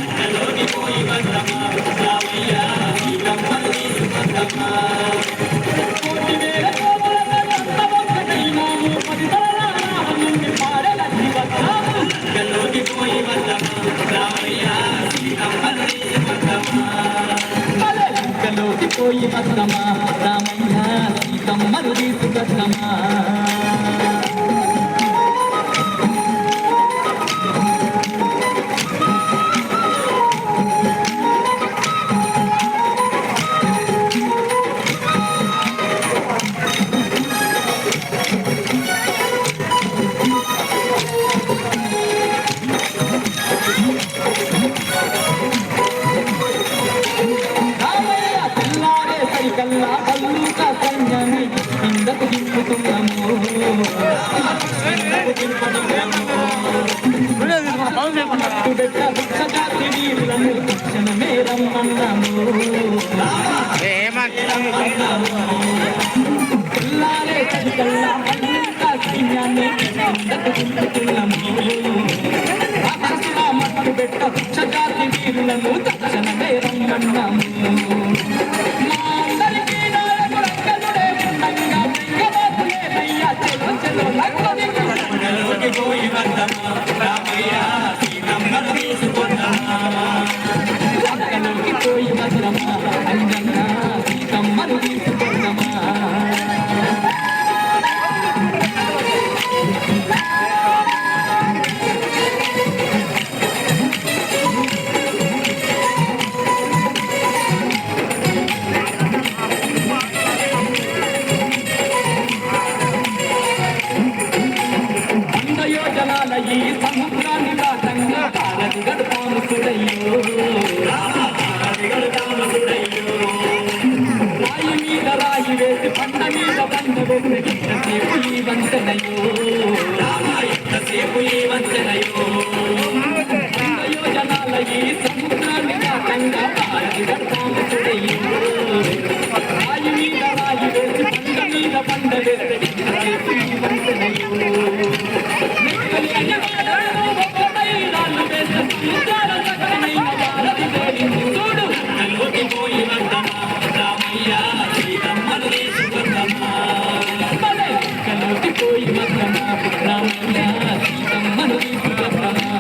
లంకలోకి పోయి వద్దమా రామయ్య సీతమ్మను తీసుకొద్దమా కోటి వేల కోవలకైనాము పది తరాల నుండి పాడలకి వద్దాము లంకలోకి పోయి వద్దమా రామయ్య సీతమ్మను తీసుకొద్దమా లంకలోకి పోయి వద్దమా రామయ్య సీతమ్మను తీసుకొద్దమా కల్లా కల్లుక కన్యని కిందకు దింపుతున్నాము క్షణమే రమ్మన్నాము కల్లారే కల్లా కల్లుక కన్యని కిందకు దింపుతున్నాము మట్టు పెట్ట భిక్షజాతి వీరులను తక్షణమే రమ్మన్నాము పోయి వద్దమా రామయ్య సీతమ్మను తీసుకొద్దమా లంకలోకి పోయి వద్దమా అంజన్న సీతమ్మను తీసుకొద్దమా ఈ సముద్రాన్ని దాటంగా భారతి గడతాము సుడయ్యో రాయి మీద రాయి వేసి పంట మీద పంట వేసి ఎంతసేపు ఈ వంచనయో ఎంతసేపు ఈ వంచనయో యోజనాల ఈ సముద్రాన్ని దాటంగా భారతి గడతాము సుడయ్యో రాయి మీద రాయి వేసి పంట మీద పంట వేసి ఎంతసేపు ఈ వంచనయో పోయి వద్దమా రామయ్య సీతమ్మను తీసుకొద్దమా లంకలోకి పోయి వద్దమా రామయ్య సీతమ్మను తీసుకొద్దమా